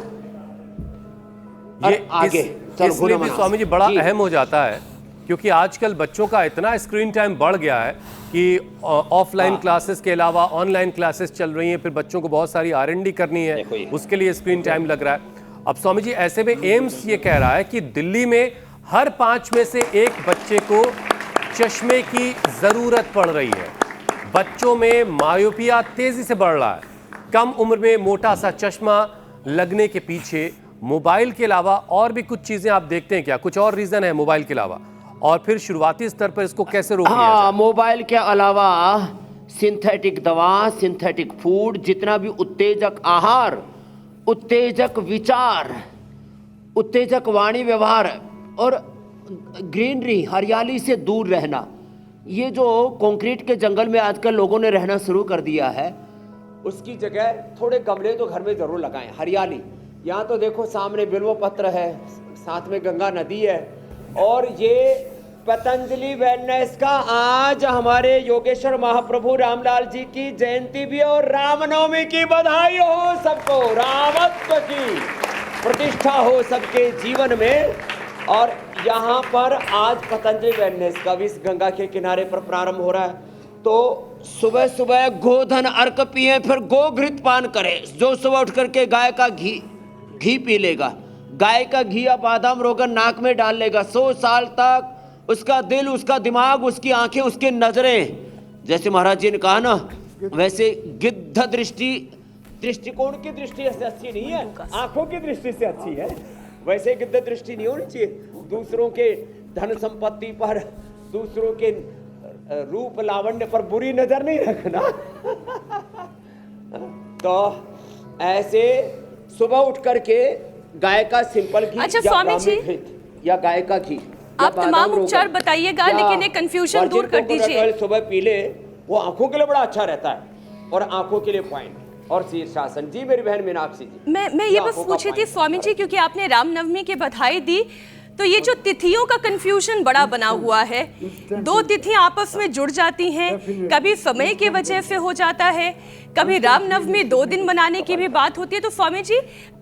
S3: ये
S4: आगे चलो,
S3: इसलिए भी स्वामी जी बड़ा अहम हो जाता है, क्योंकि आजकल बच्चों का इतना स्क्रीन टाइम बढ़ गया है कि ऑफलाइन क्लासेस के अलावा ऑनलाइन क्लासेस चल रही हैं, फिर बच्चों को बहुत सारी R&D करनी है,
S4: देखो ये।
S3: उसके लिए स्क्रीन टाइम लग रहा है। अब स्वामी जी ऐसे में एम्स ये कह रहा है कि दिल्ली में हर 5 में से 1 बच्चे को चश्मे की जरूरत पड़ रही है। बच्चों में मायोपिया तेजी से बढ़ रहा है। कम उम्र में मोटा सा चश्मा लगने के पीछे मोबाइल के अलावा और भी कुछ चीजें आप देखते हैं क्या? कुछ और रीजन है मोबाइल के अलावा? और फिर शुरुआती स्तर पर इसको कैसे रोक लिया जाए?
S4: हाँ, मोबाइल के अलावा सिंथेटिक दवा, सिंथेटिक फूड, जितना भी उत्तेजक आहार, उत्तेजक विचार, उत्तेजक वाणी व्यवहार और ग्रीनरी, हरियाली से दूर रहना। ये जो कंक्रीट के जंगल में आजकल लोगों ने रहना शुरू कर दिया है, उसकी जगह थोड़े गमले तो घर में जरूर लगाएं। हरियाली, यहाँ तो देखो सामने बिल्व पत्र है, साथ में गंगा नदी है, और ये पतंजलि वेलनेस का आज हमारे योगेश्वर महाप्रभु रामलाल जी की जयंती भी है, और रामनवमी की बधाई हो सबको, रामत्व की प्रतिष्ठा हो सबके जीवन में। और यहाँ पर आज पतंजलि वेलनेस का भी इस गंगा के किनारे पर प्रारंभ हो रहा है। तो सुबह सुबह गोधन अर्क पिए, फिर गोघृत पान करें। जो सुबह उठ करके गाय का घी पी लेगा, गाय का घी या बादाम रोगन नाक में डाल लेगा, 100 साल तक उसका दिल, उसका दिमाग, उसकी आंखें, उसकी नजरें, जैसे महाराज जी ने कहा ना, वैसे गिद्ध दृष्टिकोण की दृष्टि से अच्छी नहीं है, आंखों की दृष्टि से अच्छी है। वैसे गिद्ध दृष्टि नहीं होनी चाहिए, दूसरों के धन संपत्ति पर, दूसरों के रूप लावण्य पर बुरी नजर नहीं रखना। तो ऐसे सुबह उठ करके गाय का सिंपल घी,
S1: अच्छा स्वामी जी,
S4: या गाय का घी,
S1: आप तमाम उपचार बताइएगा, लेकिन एक कंफ्यूजन दूर कर दीजिए।
S4: सुबह पी ले, वो आंखों के लिए बड़ा अच्छा रहता है, और आंखों के लिए पॉइंट। और शीर्षासन जी, मेरी बहन मीनाक्षी जी,
S1: मैं ये बस पूछी थी स्वामी जी, क्योंकि आपने रामनवमी की बधाई दी, तो ये जो तिथियों का कंफ्यूजन बड़ा बना हुआ है, 2 तिथियां आपस में जुड़ जाती हैं, कभी समय की वजह से हो जाता है, कभी रामनवमी 2 दिन मनाने की भी बात होती है। तो स्वामी जी,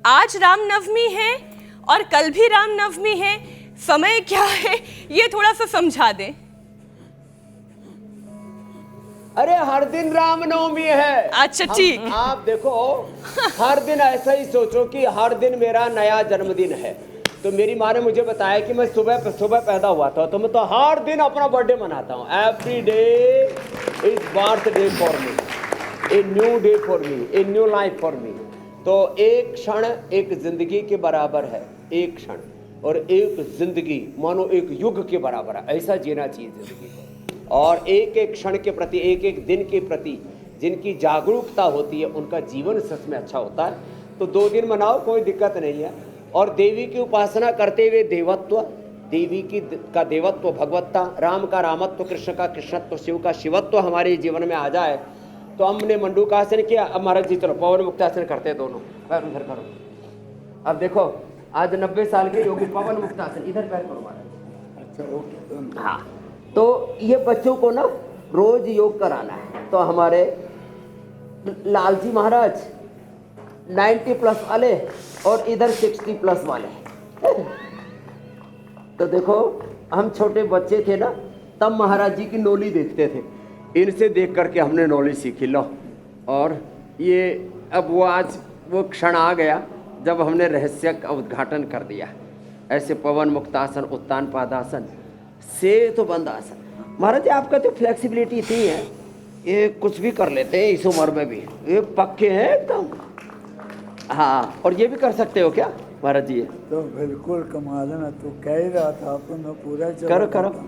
S1: आज रामनवमी है और कल भी रामनवमी है, समय क्या है ये थोड़ा सा समझा दें।
S4: अरे हर दिन रामनवमी है।
S1: अच्छा ठीक।
S4: आप देखो, हर दिन ऐसा ही सोचो कि हर दिन मेरा नया जन्मदिन है। तो मेरी माँ ने मुझे बताया कि मैं सुबह पैदा हुआ था, तो मैं तो हर दिन अपना बर्थडे मनाता हूँ। Every day is birthday for me, a new day for me, a new life for me. तो एक क्षण एक जिंदगी के बराबर है, एक क्षण, और एक जिंदगी मानो एक युग के बराबर है। ऐसा जीना चाहिए जिंदगी को। और एक एक क्षण के प्रति, एक एक दिन के प्रति जिनकी जागरूकता होती है, उनका जीवन सच में अच्छा होता है। तो 2 दिन मनाओ, कोई दिक्कत नहीं है। और देवी की उपासना करते हुए देवत्व, देवी की का देवत्व, भगवत्ता, राम का रामत्व, कृष्ण का कृष्णत्व, शिव का शिवत्व हमारे जीवन में आ जाए। तो हमने मंडूकासन किया। अब महाराज जी चलो पवन मुक्तासन करते हैं, दोनों पैर उधर करो। अब देखो, आज 90 साल के योगी पवन मुक्तासन, इधर पैर करो महाराज।
S5: अच्छा ओके।
S4: हाँ, तो ये बच्चों को ना रोज योग कराना है। तो हमारे लालजी महाराज 90 प्लस वाले और इधर 60 प्लस वाले। तो देखो, हम छोटे बच्चे थे ना, तब महाराज जी की नोली देखते थे, इनसे देख करके हमने नोली सीखी। लो, और ये अब वो आज वो क्षण आ गया जब हमने रहस्य का उद्घाटन कर दिया। ऐसे पवन मुक्तासन, उत्तान पादासन, से तो बंद आसन, महाराज जी आपका तो फ्लेक्सिबिलिटी इतनी है, ये कुछ भी कर लेते हैं इस उम्र में भी, ये पक्के हैं एकदम। हाँ, और ये भी कर सकते हो क्या महाराज जी?
S5: तो बिल्कुल कमाल है, मैं तो कह ही रहा था आपको, मैं पूरा चला
S4: करो करो।
S5: जाता।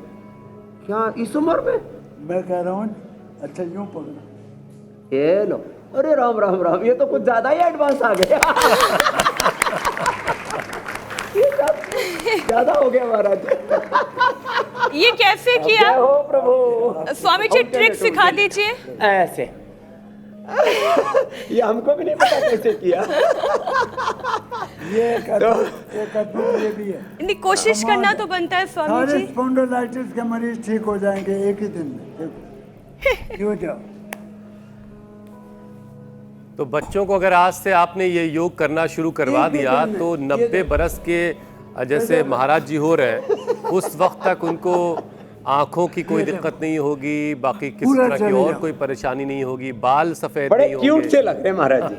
S4: क्या इस उम्र में?
S5: मैं कह रहा हूँ अच्छा यूं पकड़ा।
S4: ये लो, अरे राम राम राम, ये तो कुछ ज्यादा ही एडवांस आ गया। ये ज्यादा हो गया महाराज।
S1: ये कैसे किया?
S4: जय हो प्रभु।
S1: स्वामी जी ट्रिक सिखा दीजिए।
S4: ऐसे। ये हमको भी नहीं पता कैसे किया।
S5: ये एक अद्भुत ये भी है।
S1: नहीं, कोशिश करना तो बनता है स्वामी
S5: सारे
S1: जी।
S5: स्पॉन्डिलाइटिस के मरीज ठीक हो जाएंगे एक ही दिन में। देखो, क्यों जाओ।
S3: तो बच्चों को अगर आज से आपने ये योग करना शुरू करवा दिया तो 90 बरस के जैसे महाराज जी हो रहे हैं उस वक्त तक उनको आंखों की कोई दिक्कत नहीं होगी, बाकी किसी
S5: पूरा
S3: तरह की
S5: चलेगा।
S3: और कोई परेशानी नहीं होगी, बाल सफेद
S4: बड़े
S3: नहीं
S4: क्यूट
S3: होंगे।
S4: से लग रहे हैं महाराज जी।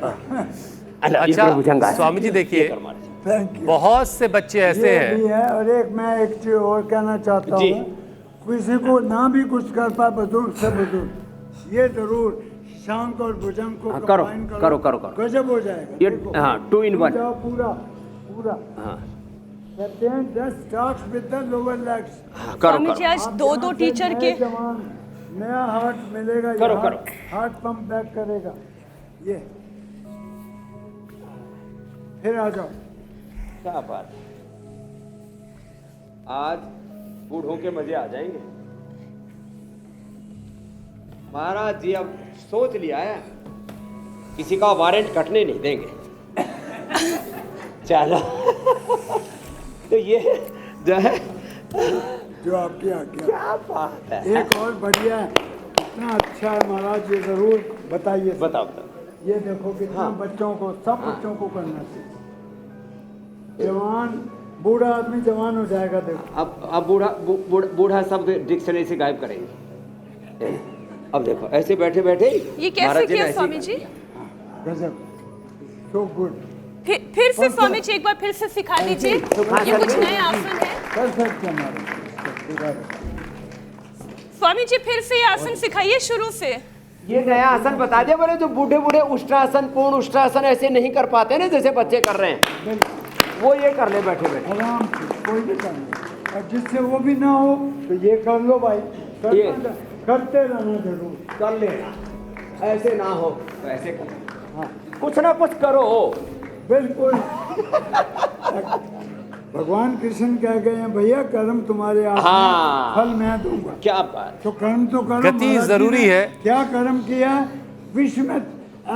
S3: अच्छा स्वामी जी देखिए,
S5: थैंक यू।
S3: बहुत से बच्चे ऐसे
S5: ये
S3: हैं।
S5: भी है। और एक मैं एक चीज और कहना चाहता
S4: जी।
S5: हूँ, किसी को ना भी कुछ कर पाए बुजुर्ग से बुजुर्ग, ये जरूर शांक और भुजंग को
S4: हाँ, करो,
S5: combine
S4: करो, करो।
S5: गजब हो जाएगा।
S4: ये
S5: देखो,
S4: हाँ 2 in 1।
S5: जाओ पूरा पूरा।
S4: हाँ
S5: कहते हैं just starts with the lower legs।
S4: करो
S1: स्वामी जी
S4: करो।
S1: आज
S5: आप
S1: दो
S5: यहाँ
S1: दो
S5: से
S1: टीचर
S5: नए
S1: के
S5: जवान, नया हार्ट मिलेगा। ये
S4: करो,
S5: हार्ट- हार्ट पंप बैक करेगा ये। फिर आ जाओ।
S4: क्या बात, आज बूढ़ों के मजे आ जाएंगे। महाराज जी अब सोच लिया है, किसी का वारंट कटने नहीं देंगे। चलो। तो ये जो है,
S5: जो आपकी आज्ञा।
S4: क्या बात है।
S5: एक और बढ़िया है, इतना अच्छा है महाराज, ये जरूर बताइए।
S4: बताओ बताओ।
S5: ये देखो कितना
S4: हाँ।
S5: बच्चों को, सब बच्चों को करना चाहिए। जवान बूढ़ा आदमी जवान हो जाएगा। देखो
S4: अब बूढ़ा शब्द डिक्शनरी से गायब करेंगे। अब देखो ऐसे बैठे बैठे
S1: ये कैसे किया स्वामी जी?
S5: गजब, सो गुड।
S1: फिर से स्वामी जी एक बार फिर से सिखा दीजिए। ये कुछ नए आसन है।
S5: कर सकते हैं हमारे।
S1: स्वामी जी फिर से ये आसन सिखाइए शुरू से।
S4: ये नया आसन बता दिया। बोले जो बूढ़े बूढ़े उष्ट्रासन, पूर्ण उष्ट्रासन ऐसे नहीं कर पाते ना, जैसे बच्चे कर रहे हैं, वो ये कर ले बैठे बैठे।
S5: आराम से, कोई भी काम नहीं। और जिससे वो भी ना हो तो ये कर लो भाई।
S4: ये।
S5: करते रहना जरूर।
S4: कर लेना, ऐसे ना हो तो ऐसे कर।
S5: हाँ
S4: कुछ ना कुछ करो।
S5: बिल्कुल। भगवान कृष्ण कह गए हैं, भैया कर्म तुम्हारे हाथ में,
S4: हाँ।
S5: फल मैं दूंगा।
S4: क्या बात।
S5: तो कर्म तो करो।
S3: गति
S5: महाराज जी
S3: जरूरी
S5: ने
S3: है।
S5: क्या कर्म किया? विश्व में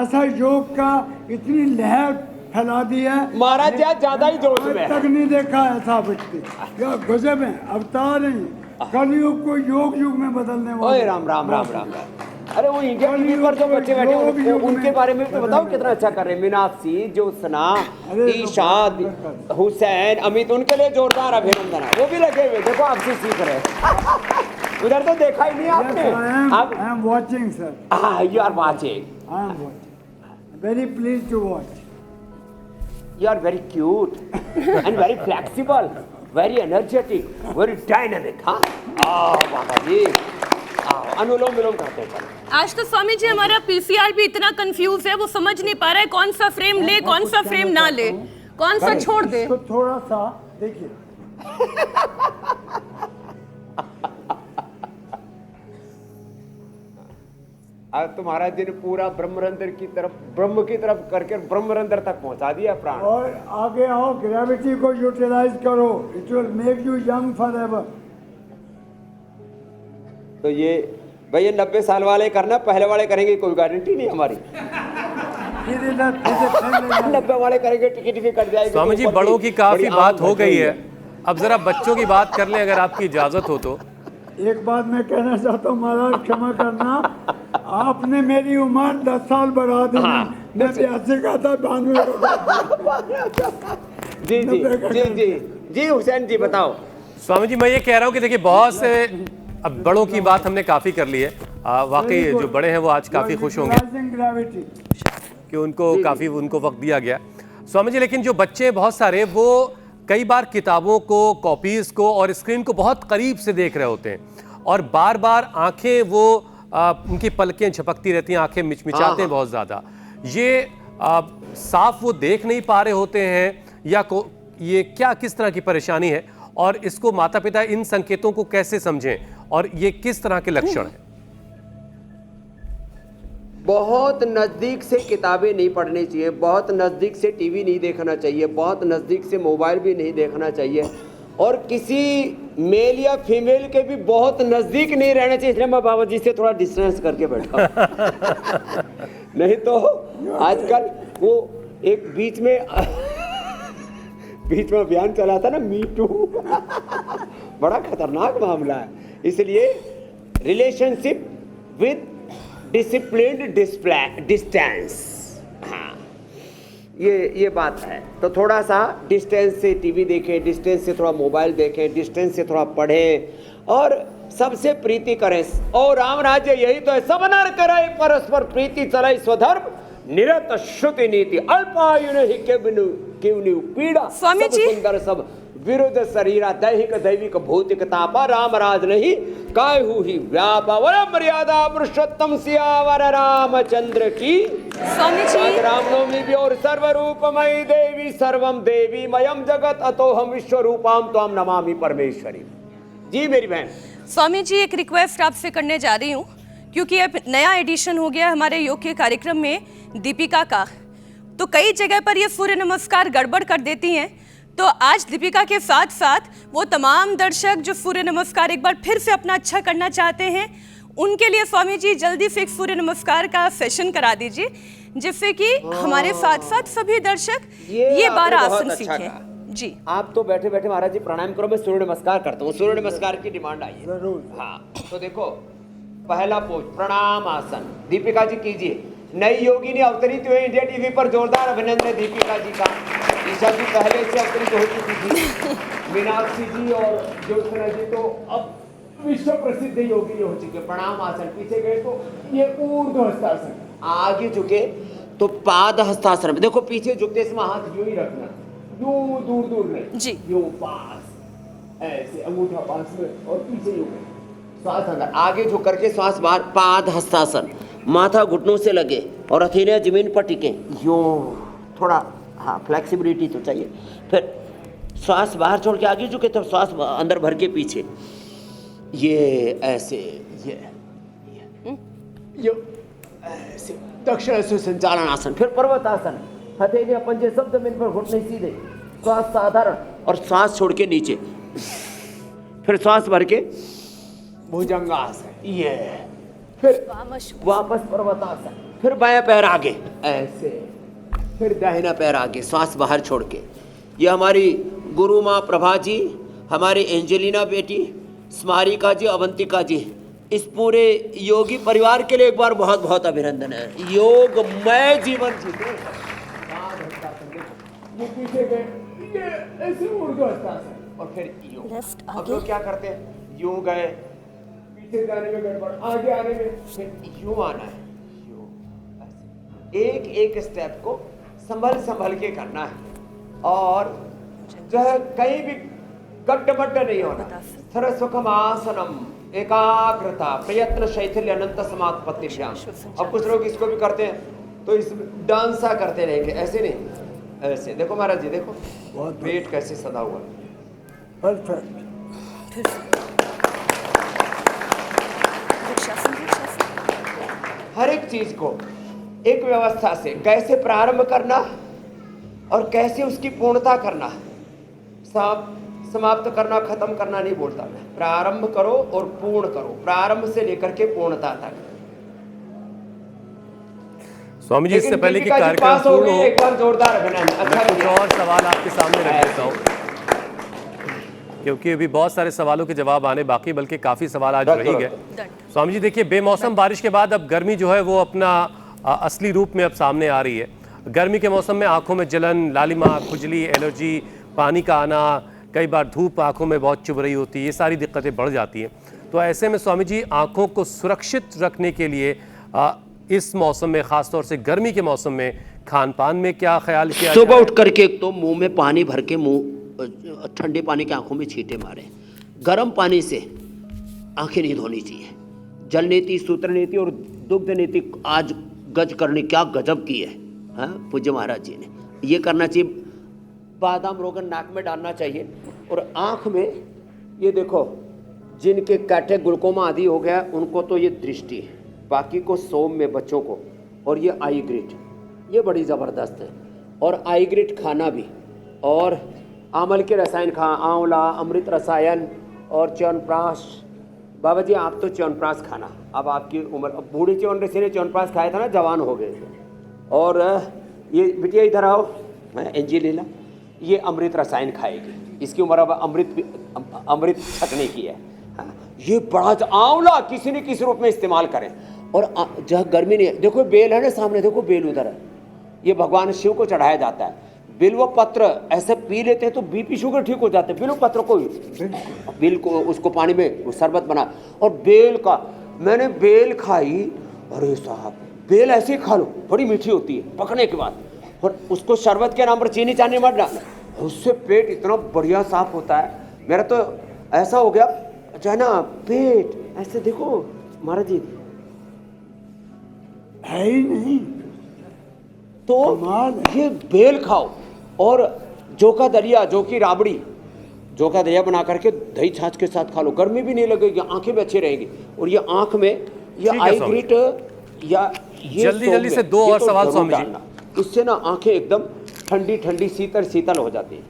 S5: ऐसा योग का इतनी लहर फैला दी है,
S4: महाराज जी आज ज्यादा ही जोश में
S5: आज
S4: है।
S5: तक नहीं देखा ऐसा व्यक्ति। क्या गजब है, अवतार हैं। कलयुग को योग युग में बदलने वाले।
S4: ओए राम राम राम राम राम। अरे वो इंडिया टीवी पर जो बच्चे बैठे हैं, उनके बारे में तो बताओ कितना अच्छा कर रहे हैं। मीनाक्षी, ज्योत्सना, ईशाद, हुसैन, अमित, उनके लिए जोरदार अभिनंदन है। वो भी लगे हुए, देखो आपसे सीख रहे हैं। उधर तो देखा ही नहीं आपने। आप
S5: I am watching, sir.
S4: You are watching,
S5: I am watching. Very pleased to watch.
S4: you are very cute and very flexible, very energetic, very dynamic। हाँ बाबा जी, अनुलोम विलोम करते हैं।
S1: आज तो स्वामी जी हमारा पीसीआर भी इतना कंफ्यूज है, वो समझ नहीं पा रहा है कौन सा फ्रेम ले, कौन सा फ्रेम ना ले, कौन सा छोड़ दे।
S5: इसको थोड़ा सा देखिए।
S4: आज तो महाराज जी ने पूरा ब्रह्मरंध्र की तरफ, ब्रह्म की तरफ करके ब्रह्मरंध्र तक पहुंचा दिया प्राण।
S5: और आगे आओ, ग्रेविटी को यूटिलाइज करो। It will make you young for ever.
S4: तो ये भाई ये 90 साल वाले करना, पहले वाले करेंगे कोई गारंटी नहीं हमारी। 90 वाले करेंगे टिकट भी कट जाएगी।
S3: स्वामी जी
S4: तो
S3: बड़ों की
S4: बड़ी
S3: काफी
S4: आम
S3: बात हो गई है,
S4: है।
S3: अब जरा बच्चों की बात कर लें अगर आपकी इजाजत हो तो।
S5: एक बात मैं कहना चाहता हूँ महाराज, क्षमा करना, आपने मेरी उम्र 10 साल बढ़ा दी। मैं 82 का था, 92।
S4: जी जी जी जी जी हुसैन जी बताओ।
S3: स्वामी जी मैं ये कह रहा हूँ कि देखिए बहुत से, अब बड़ों की बात हमने काफी कर ली है। वाकई जो बड़े हैं वो आज काफी खुश होंगे
S5: ग्रेविटी
S3: कि उनको काफी उनको वक्त दिया गया। स्वामी जी लेकिन जो बच्चे हैं बहुत सारे, वो कई बार किताबों को, कॉपीज को और स्क्रीन को बहुत करीब से देख रहे होते हैं और बार बार आंखें वो उनकी पलकें झपकती रहती हैं, आंखें मिचमिचाते हैं बहुत ज़्यादा। ये साफ वो देख नहीं पा रहे होते हैं या ये क्या किस तरह की परेशानी है, और इसको माता पिता इन संकेतों को कैसे समझें और ये किस तरह के लक्षण हैं?
S4: बहुत नज़दीक से किताबें नहीं पढ़नी चाहिए, बहुत नज़दीक से टीवी नहीं देखना चाहिए, बहुत नज़दीक से मोबाइल भी नहीं देखना चाहिए, और किसी मेल या फीमेल के भी बहुत नज़दीक नहीं रहना चाहिए। इसलिए मैं बाबा जी से थोड़ा डिस्टेंस करके बैठा नहीं तो आजकल वो एक बीच में अभियान चला था ना, मी टू बड़ा खतरनाक मामला है। इसलिए रिलेशनशिप विद डिसिप्लिन्ड डिस्टेंस, हाँ ये बात है। तो थोड़ा सा डिस्टेंस से टीवी देखें, डिस्टेंस से थोड़ा मोबाइल देखें, डिस्टेंस से थोड़ा पढ़ें और सबसे प्रीति करें। और राम राज्य यही तो है, सब नर करे परस्पर प्रीति चले स्वधर्म निरत श्रुति नीति अल्पायु ही केवनु पीड़ा
S1: स्वामी
S4: सब
S1: जी।
S4: सुंदर सब विरुद्ध शरीरा दैहिक दैविक भौतिक तापा राम राज नहीं काहू ही व्यापा वर मर्यादा पुरुषोत्तम सियावर रामचंद्र की।
S1: स्वामी जी,
S4: रामनवमी भी और सर्वरूपमयी देवी सर्वम देवी मयम जगत अतो हम विश्व रूपाम त्वाम नमामि परमेश्वरी। जी मेरी बहन।
S1: स्वामी जी एक रिक्वेस्ट आपसे करने जा रही हूँ, क्योंकि अब नया एडिशन हो गया हमारे योग के कार्यक्रम में दीपिका का, तो कई जगह पर ये सूर्य नमस्कार गड़बड़ कर देती हैं। तो आज दीपिका के साथ साथ वो तमाम दर्शक जो सूर्य नमस्कार एक बार फिर से अपना अच्छा करना चाहते हैं, उनके लिए स्वामी जी जल्दी से एक सूर्य नमस्कार का सेशन करा दीजिए, जिससे कि हमारे साथ साथ सभी दर्शक ये 12 आसन सीखें। जी
S4: आप तो बैठे बैठे महाराज जी प्राणायाम करो, मैं सूर्य नमस्कार करता हूँ। सूर्य नमस्कार की डिमांड आई है।
S5: जरूर।
S4: हाँ तो देखो, पहला पोज प्रणाम आसन दीपिका जी कीजिए। नई योगिनी अवतरित हुए इंडिया टीवी पर, जोरदार अभिनंदन दीपिका जी का। ईशा जी पहले से अवतरित हो चुकी थी, मीनाक्षी जी और ज्योत्सना जी तो अब विश्व प्रसिद्ध योगिनी हो चुके। प्रणाम आसन, पीछे गए तो ये ऊर्ध्व हस्तासन, आगे झुके तो पाद हस्तासन में। देखो पीछे झुकते समय हाथ यूं ही रखना, यूं दूर दूर नहीं
S1: जी।
S4: यूं पास, ऐसे अंगूठा पास में और पीछे यूं श्वास अंदर, आगे झुक करके श्वास बाहर। पाद हस्तासन, माथा घुटनों से लगे और हथेलियां जमीन पर टिके, यूं थोड़ा हाँ फ्लेक्सिबिलिटी तो चाहिए। फिर श्वास बाहर छोड़ के आगे झुके तो श्वास अंदर भर के पीछे, ये ऐसे, ये ऐसे दक्षिण संचालन आसन। फिर पर्वतासन, हथेलियां पंजे सब जमीन पर, घुटने सीधे, श्वास साधारण और श्वास छोड़ के नीचे। फिर श्वास भर के भुजंगासन, ये फिर वापस पर्वतासन, फिर बायां पैर आगे ऐसे, फिर दाहिना पैर आगे, श्वास बाहर छोड़ के। ये हमारी गुरु माँ प्रभा जी, हमारी एंजेलिना बेटी, स्मारिका जी, अवंतिका जी, इस पूरे योगी परिवार के लिए एक बार बहुत बहुत अभिनंदन है। योगमय जीवन जीते। ये पीछे गए, ये ऐसे ऊर्ध्व हस्तासन और फिर यूं।
S2: लेफ्ट
S4: अब
S2: आगे।
S4: लोग क्या करते हैं, यूं गए, पीछे जाने में गड़बड़, आगे आने में फिर यूं आना है, यूं। एक एक स्टेप को संभल के करना है और जो है कहीं भी गड्ढ नहीं होना। सरस्वखम आसनम एकाग्रता प्रयत्न शैथिल्य अनंत समापत्ति। अब कुछ लोग इसको भी करते हैं तो इस डांस सा करते रहेंगे, ऐसे नहीं, ऐसे। देखो महाराज जी, देखो पेट कैसे सदा हुआ,
S5: परफेक्ट।
S4: हर एक चीज को एक व्यवस्था से कैसे प्रारंभ करना और कैसे उसकी पूर्णता करना, समाप्त करना, खत्म करना नहीं बोलता मैं। प्रारंभ करो और पूर्ण करो, प्रारंभ से लेकर के पूर्णता तक।
S3: स्वामी जी, इससे पहले कि
S4: दीपिका जी
S3: कार्यक्रम
S4: पास हो
S3: पूर्ण
S4: गए,
S3: हो,
S4: एक बार जोरदार अभिनंदन। अच्छा
S3: मैं कुछ
S4: लगा।
S3: और सवाल आपके सामने रख देता हूँ, क्योंकि अभी बहुत सारे सवालों के जवाब आने बाकी, बल्कि काफी सवाल आज रह ही गए। स्वामी जी देखिए, बेमौसम बारिश के बाद अब गर्मी जो है वो अपना असली रूप में अब सामने आ रही है। गर्मी के मौसम में आंखों में जलन, लालिमा, खुजली, एलर्जी, पानी का आना, कई बार धूप आंखों में बहुत चुभ रही होती है, ये सारी दिक्कतें बढ़ जाती हैं। तो ऐसे में स्वामी जी आंखों को सुरक्षित रखने के लिए इस मौसम में, खासतौर से गर्मी के मौसम में, खान पान में क्या ख्याल किया?
S4: सुबह उठ करके एक तो मुंह में पानी भर के, मुंह ठंडे पानी के आंखों में छींटे मारे, गर्म पानी से आंखें नहीं धोनी चाहिए। जल नीति, सूत्र नीति और दुग्ध नीति आज गज करने क्या गजब की है, हाँ पूज्य महाराज जी ने। ये करना चाहिए। बादाम रोगन नाक में डालना चाहिए। और आँख में ये देखो, जिनके कैटे ग्लूकोमा आदि हो गया उनको तो ये दृष्टि है, बाकी को सोम में बच्चों को। और ये आई ग्रिट, ये बड़ी ज़बरदस्त है। और आई ग्रिट खाना भी, और आमल के रसायन खा, आंवला, अमृत रसायन और च्यवनप्राश। बाबा जी आप तो च्यवनप्राश खाना, अब आपकी उम्र, अब बूढ़े च्यवन ऋषि ने च्यवनप्राश खाया था ना, जवान हो गए थे। और ये बिटिया इधर आओ, एंजी लीला, ये अमृत रसायन खाएगी, इसकी उम्र अब अमृत छकने की है। हाँ, ये बड़ा आंवला किसी न किसी रूप में इस्तेमाल करें। और जहाँ गर्मी नहीं है, देखो बेल है ना सामने, देखो बेल उधर है, ये भगवान शिव को चढ़ाया जाता है। बिल्व पत्र ऐसे पी लेते हैं तो बीपी शुगर ठीक हो जाते हैं। बिल्व पत्र को, बिल को, उसको पानी में शरबत बना। और बेल का, मैंने बेल खाई, अरे साहब बेल ऐसे ही खा लो, बड़ी मीठी होती है पकने के बाद। और उसको शरबत के नाम पर चीनी चानी मत डालना, उससे पेट इतना बढ़िया साफ होता है। मेरा तो ऐसा हो गया जो है ना, पेट ऐसे देखो महाराज जी
S5: है ही नहीं।
S4: तो ये बेल खाओ। और जोका दलिया, जो की राबड़ी, जोका दलिया बना करके दही छाछ के साथ खा लो, गर्मी भी नहीं लगेगी, आंखें भी अच्छी रहेंगी। और ये आंख में ये आई ग्रिट या ये
S3: जल्दी से दो और सवाल स्वामी जी,
S4: इससे ना आंखें एकदम ठंडी ठंडी शीतल शीतल हो जाती है।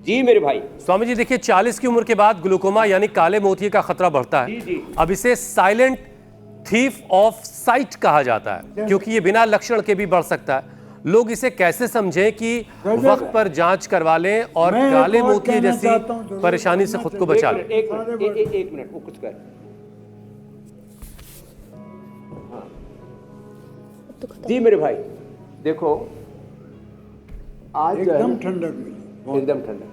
S4: जी मेरे भाई।
S3: स्वामी जी देखिए, 40 की उम्र के बाद ग्लूकोमा यानी काले मोतिये का खतरा बढ़ता है।
S4: जी।
S3: अब इसे साइलेंट थीफ ऑफ साइट कहा जाता है, क्योंकि ये बिना लक्षण के भी बढ़ सकता है। लोग इसे कैसे समझें कि वक्त पर जांच करवा लें और काले मोतिये जैसी परेशानी से खुद को बचा लें?
S4: एक मिनट वो कुछ कर। जी मेरे भाई देखो, आज
S5: एकदम ठंडक मिली,
S4: एकदम ठंडक।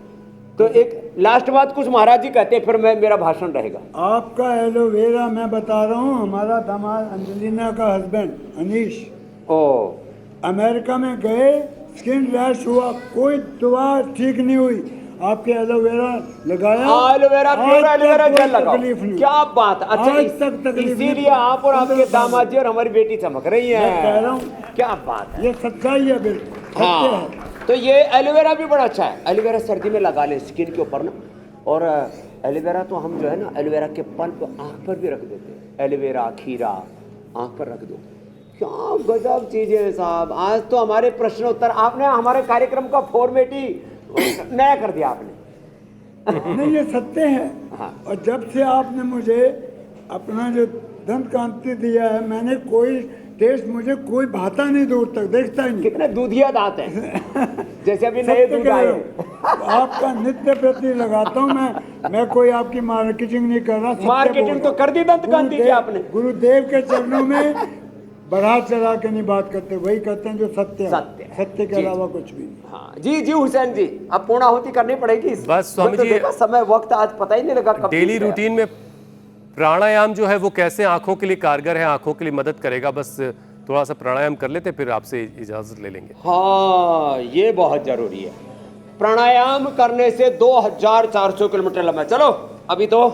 S4: तो एक लास्ट बात कुछ महाराज जी कहते हैं, फिर मेरा भाषण रहेगा।
S5: आपका एलोवेरा मैं बता रहा हूँ, हमारा दामाद अंजलिना का हस्बैंड अनीश
S4: ओ
S5: अमेरिका में गए, स्किन रैश हुआ, कोई दवा ठीक नहीं हुई, आपके एलोवेरा लगाया,
S4: एलोवेरा प्योर एलोवेरा जेल लगाओ।
S5: तकलीफ नहीं,
S4: क्या बात। अच्छा
S5: आज तक तकलीफ
S4: इसीलिए आप और आपके दामाद जी और हमारी बेटी चमक रही है।
S5: मैं कह रहा हूँ
S4: क्या बात है,
S5: ये सच्चाई है, बिल्कुल सत्य
S4: हाँ।
S5: है।
S4: तो ये एलोवेरा भी बड़ा अच्छा है। एलोवेरा सर्दी में लगा ले स्किन के ऊपर ना। और एलोवेरा तो हम जो है ना, एलोवेरा के पल्प आँख पर भी रख देते हैं। एलोवेरा खीरा आँख पर रख दो, क्या गजब चीजें हैं साहब। आज तो हमारे प्रश्न उत्तर आपने हमारे कार्यक्रम का फॉर्मेट ही नया कर दिया आपने।
S5: नहीं ये सत्य है।
S4: हाँ।
S5: और जब से आपने मुझे अपना जो दंत कांति दिया है, मैंने कोई टेस्ट, मुझे कोई भाता नहीं दूर तक, देखता ही नहीं।
S4: कितने दूधिया दांत हैं जैसे अभी नए दूध आए हैं।
S5: आपका नित्य प्रति लगाता हूँ मैं कोई आपकी मार्केटिंग नहीं कर रहा।
S4: मार्केटिंग तो कर दी दंत कांति की आपने।
S5: गुरुदेव के चरणों में बढ़ा चढ़ा के नहीं बात करते, वही करते हैं जो सत्य है,
S4: सत्य है।
S5: सत्य के
S4: जी,
S5: अलावा कुछ भी नहीं।
S4: हाँ जी हुसैन जी, अब पूर्णाहुति करनी पड़ेगी।
S3: बस स्वामी
S4: तो
S3: जी,
S4: देखा समय वक्त आज पता ही नहीं लगा कब
S3: डेली
S4: बीत गया।
S3: रूटीन में प्राणायाम जो है वो कैसे आंखों के लिए कारगर है, आंखों के लिए मदद करेगा, बस थोड़ा सा प्राणायाम कर लेते फिर आपसे इजाजत ले लेंगे।
S4: हाँ ये बहुत जरूरी है। प्राणायाम करने से 2400 किलोमीटर लंबा, चलो अभी तो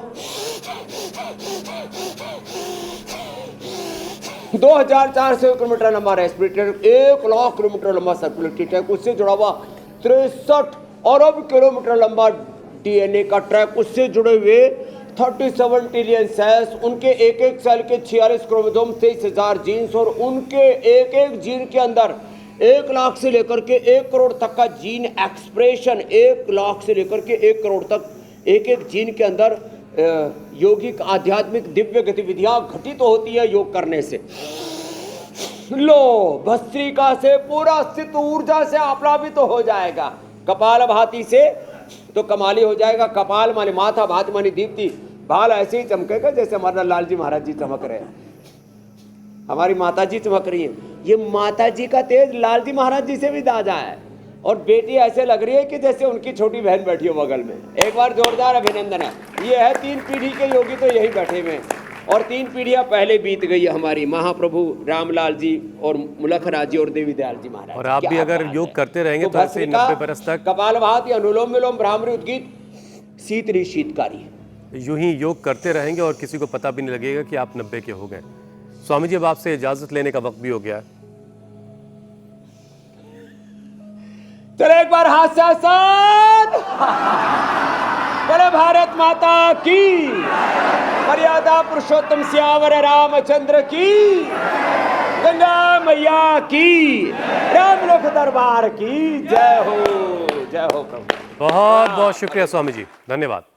S4: 2400 किलोमीटर लंबा रेस्पिरेटर, 1 लाख किलोमीटर लंबा सर्कुलेटरी ट्रैक, उससे जुड़ा हुआ 63 अरब किलोमीटर लंबा डीएनए का ट्रैक, उससे जुड़े हुए 37 ट्रिलियन सेल्स, उनके एक एक सेल के 46 क्रोमोसोम, 23,000 जीन्स, और उनके एक एक जीन के अंदर 1 लाख से लेकर के 1 करोड़ तक का जीन एक्सप्रेशन, 1 लाख से लेकर के 1 करोड़ तक एक एक जीन के अंदर यौगिक आध्यात्मिक दिव्य गतिविधियां घटित तो होती है योग करने से। लो भस्त्रिका से पूरा अस्तित्व ऊर्जा से आप्लावित तो हो जाएगा। कपाल भाती से तो कमाली हो जाएगा। कपाल माने माथा, भाती माने दीप्ति, बाल ऐसे ही चमकेगा जैसे हमारा लाल जी महाराज जी चमक रहे हैं, हमारी माता जी चमक रही हैं। ये माता जी का तेज लाल जी महाराज जी से भी ताजा है। और बेटी ऐसे लग रही है कि जैसे उनकी छोटी बहन बैठी हो बगल में। एक बार जोरदार अभिनंदन है। ये है 3 पीढ़ी के योगी तो यही बैठे हुए हैं, और 3 पीढ़ियां पहले बीत गई है हमारी। महाप्रभु रामलाल जी और मुलखराज जी और देवी दयाल जी महाराज।
S3: और आप भी अगर योग करते रहेंगे तो ऐसे 90 बरस तक
S4: कपालभाति, अनुलोम विलोम, भ्रामरी, उद्गीत, शीतली शीतकारी,
S3: यूं ही योग करते रहेंगे और किसी को पता भी नहीं लगेगा कि आप 90 के हो गए। स्वामी जी, अब आपसे इजाजत लेने का वक्त भी हो गया है।
S4: चलो एक बार हाथ से साथ बोले भारत माता की, मर्यादा पुरुषोत्तम सियावर रामचंद्र की, गंगा मैया की, रामलोक दरबार की जय हो, जय हो प्रभु।
S3: बहुत बहुत शुक्रिया स्वामी जी, धन्यवाद।